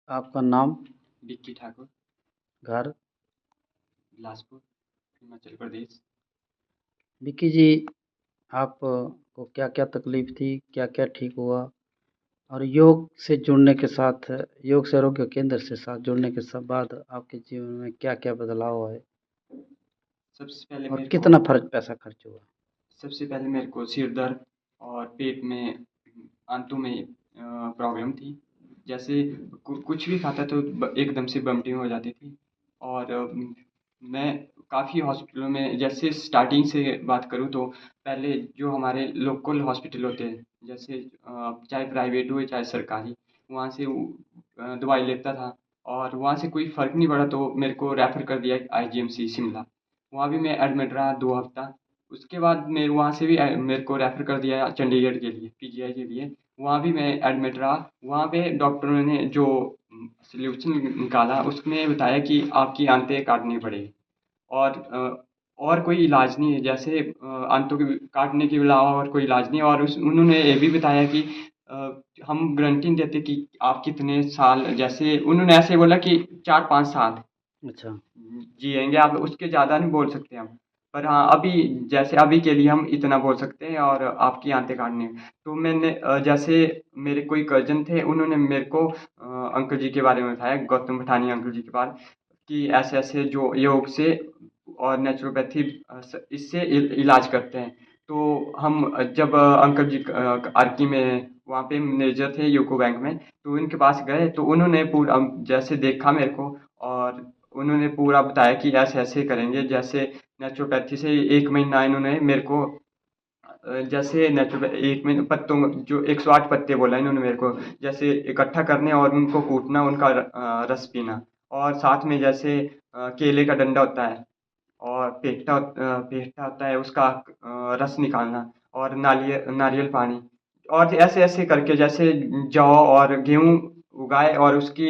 आपका नाम, विक्की ठाकुर, घर? बिलासपुर, हिमाचल प्रदेश। विक्की जी, आप को क्या-क्या तकलीफ़ थी? क्या-क्या ठीक हुआ? और योग से जुड़ने के साथ योग से आरोग्य केंद्र से साथ जुड़ने के बाद आपके जीवन में क्या-क्या बदलाव आए? सबसे पहले और मेरे को कितना फ़र्क पैसा खर्च हुआ? सबसे पहले मेरे को सिर दर्द और पेट में आंतों में प्रॉब्लम थी। जैसे कुछ भी खाता तो एकदम से वमिटिंग हो जाती थी। और मैं काफ़ी हॉस्पिटलों में, जैसे स्टार्टिंग से बात करूँ तो पहले जो हमारे लोकल हॉस्पिटल होते हैं, जैसे चाहे प्राइवेट हो चाहे सरकारी, वहाँ से दवाई लेता था। और वहाँ से कोई फ़र्क नहीं पड़ा तो मेरे को रेफ़र कर दिया आईजीएमसी शिमला। वहाँ भी मैं एडमिट रहा 2 हफ़्ता। उसके बाद मेरे वहाँ से भी मेरे को रेफ़र कर दिया चंडीगढ़ के लिए, पीजीआई के लिए। वहाँ भी मैं एडमिट रहा। वहाँ पे डॉक्टरों ने जो सॉल्यूशन निकाला, उसमें बताया कि आपकी आंतें काटनी पड़ेगी। और और कोई इलाज नहीं है, जैसे आंतों के काटने के अलावा और कोई इलाज नहीं है। और उन्होंने ये भी बताया कि अ, हम गारंटी नहीं देते कि आप कितने साल, जैसे उन्होंने ऐसे बोला कि 4-5 साल अच्छा। जिएंगे आप, उसके ज़्यादा नहीं बोल सकते हम। पर हाँ, अभी जैसे अभी के लिए हम इतना बोल सकते हैं और आपकी आंतें काटनी है। तो मैंने जैसे मेरे कोई कज़न थे, उन्होंने मेरे को अंकल जी के बारे में बताया, गौतम पठानिया अंकल जी के बारे, कि ऐसे-ऐसे जो योग से और नेचुरोपैथी इससे इलाज करते हैं। तो हम जब अंकल जी अर्की में वहाँ पे मैनेजर थे यूको बैंक में, तो उनके पास गए तो उन्होंने पूरा जैसे देखा मेरे को, और उन्होंने पूरा बताया कि ऐसे-ऐसे करेंगे। जैसे नेचुरोपैथी से 1 महीना इन्होंने मेरे को जैसे एक महीने पत्तों जो 108 पत्ते बोला इन्होंने मेरे को, जैसे इकट्ठा करने और उनको कूटना, उनका रस पीना। और साथ में जैसे केले का डंडा होता है और पेठा होता है, उसका रस निकालना, और नारियल पानी। और ऐसे-ऐसे करके जैसे जौ और गेहूँ उगाए और उसकी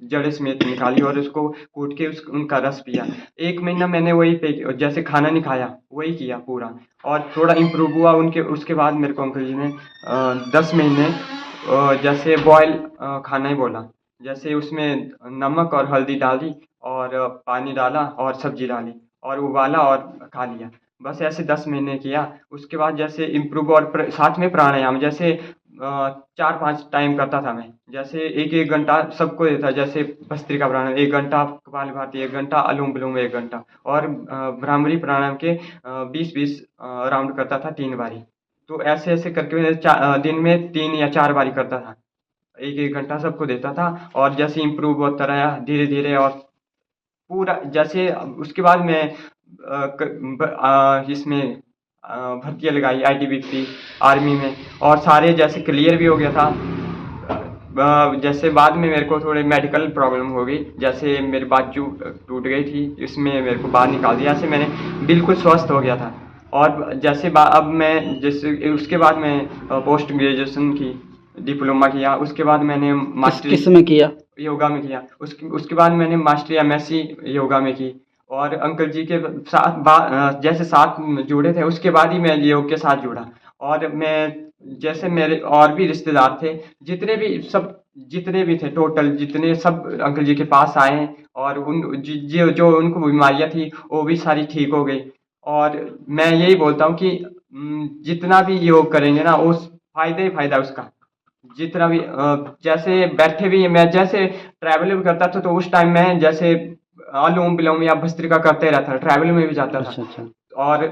जड़ें समेत निकाली और उसको कूट के उनका रस पिया। 1 महीना मैंने वही पे, जैसे खाना नहीं खाया, वही किया पूरा। और थोड़ा इम्प्रूव हुआ। उनके उसके बाद मेरे को अंकल जी ने 10 महीने जैसे बॉयल खाना ही बोला। जैसे उसमें नमक और हल्दी डाल दी और पानी डाला और सब्ज़ी डाली और उबाला और खा लिया। बस ऐसे 10 महीने किया। उसके बाद जैसे इम्प्रूव, और साथ में प्राणायाम, जैसे 4-5 टाइम करता था मैं। जैसे 1-1 घंटा सबको देता, जैसे भस्त्रिका प्राणायाम 1 घंटा, कपालभाति 1 घंटा, अनुलोम-विलोम 1 घंटा, और भ्रामरी प्राणायाम के 20-20 राउंड करता था 3 बारी। तो ऐसे-ऐसे करके मैं दिन में 3 या 4 बारी करता था। 1-1 घंटा सबको देता था। और जैसे इम्प्रूव होता रहा धीरे-धीरे, और पूरा जैसे उसके बाद मैं इसमें भर्तियाँ लगाई आईटीबीपी, आर्मी में, और सारे जैसे क्लियर भी हो गया था। जैसे बाद में मेरे को थोड़े मेडिकल प्रॉब्लम हो गई, जैसे मेरी बाजू टूट गई थी, इसमें मेरे को बाहर निकाल दिया। ऐसे मैंने बिल्कुल स्वस्थ हो गया था। और जैसे अब मैं जैसे उसके बाद मैं पोस्ट ग्रेजुएशन की डिप्लोमा किया। उसके बाद मैंने किस मास्टरी किस में किया? योगा में किया। उसके उसके बाद मैंने मास्टरी एमएससी योगा में की। और अंकल जी के साथ जैसे साथ जुड़े थे, उसके बाद ही मैं योग के साथ जुड़ा। और मैं जैसे मेरे और भी रिश्तेदार थे, जितने भी थे टोटल, जितने सब अंकल जी के पास आए, और जो उनको बीमारियां थी वो भी सारी ठीक हो गई। और मैं यही बोलता हूँ कि जितना भी योग करेंगे ना, उस फायदा ही फायदा उसका। जितना भी जैसे बैठे भी मैं जैसे ट्रैवल भी करता था, तो उस टाइम मैं जैसे अनुलोम विलोम या भस्त्रिका करते रहता था, ट्रैवल में भी जाता था। अच्छा, अच्छा। और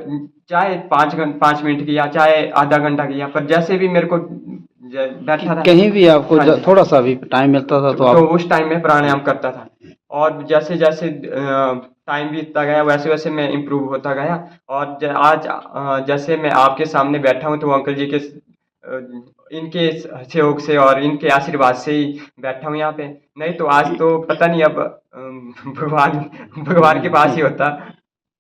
चाहे 5 मिनट किया, चाहे आधा घंटा किया, पर जैसे भी मेरे को कि बैठा था। कहीं भी आपको हाँ जी। थोड़ा-सा भी टाइम मिलता था तो तो आप? उस टाइम में प्राणायाम करता था। और जैसे जैसे टाइम बीतता गया, वैसे वैसे मैं इम्प्रूव होता गया। और आज जैसे मैं आपके सामने बैठा हूँ, तो अंकल जी के इनके सहयोग से और इनके आशीर्वाद से ही बैठा हूँ यहाँ पे। नहीं तो आज तो पता नहीं, अब भगवान भगवान के पास नहीं, ही होता।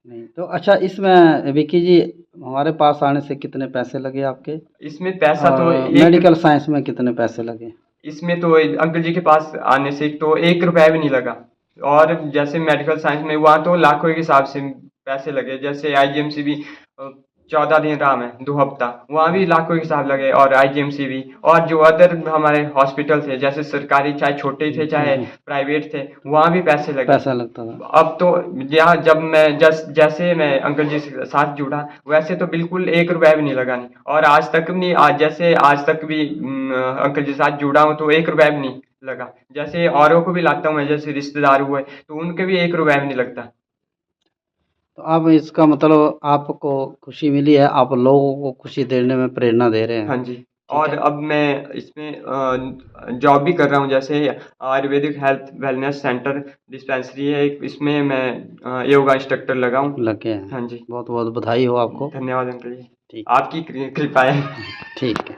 नहीं। तो अच्छा, इसमें विक्की जी, हमारे पास आने से कितने पैसे लगे आपके? इसमें पैसा तो और एक मेडिकल साइंस में कितने पैसे लगे? इसमें तो अंकल जी के पास आने से तो 1 रुपया भी नहीं लगा। और जैसे मेडिकल साइंस में, वहाँ तो लाखों के हिसाब से पैसे लगे। जैसे आईजीएमसी भी 14 दिन रहा मैं, 2 हफ्ता। वहाँ भी लाखों के हिसाब लगे, और आईजीएमसी भी, और जो अदर हमारे हॉस्पिटल थे, जैसे सरकारी, चाहे छोटे थे जी, चाहे जी। प्राइवेट थे, वहाँ भी पैसे लगे। पैसा लगता था। अब तो यहाँ जब मैं जैसे मैं अंकल जी के साथ जुड़ा, वैसे तो बिल्कुल 1 रुपया भी नहीं लगा, नहीं। और आज तक भी नहीं, आज जैसे आज तक भी अंकल जी के साथ जुड़ा हूँ तो 1 रुपया भी नहीं लगा। जैसे औरों को भी लाता हूँ मैं, जैसे रिश्तेदार हुए, तो उनके भी 1 रुपया भी नहीं लगता। तो अब इसका मतलब आपको खुशी मिली है, आप लोगों को खुशी देने में प्रेरणा दे रहे हैं, हाँ जी। ठीक और है? अब मैं इसमें जॉब भी कर रहा हूँ, जैसे Ayurvedic health wellness centre dispensary है एक, इसमें मैं योगा इंस्ट्रक्टर लगा हूँ। लगे हैं। हाँ जी। बहुत-बहुत बधाई हो आपको। धन्यवाद अंकल जी। ठीक, आपकी कृपा है। ठीक है।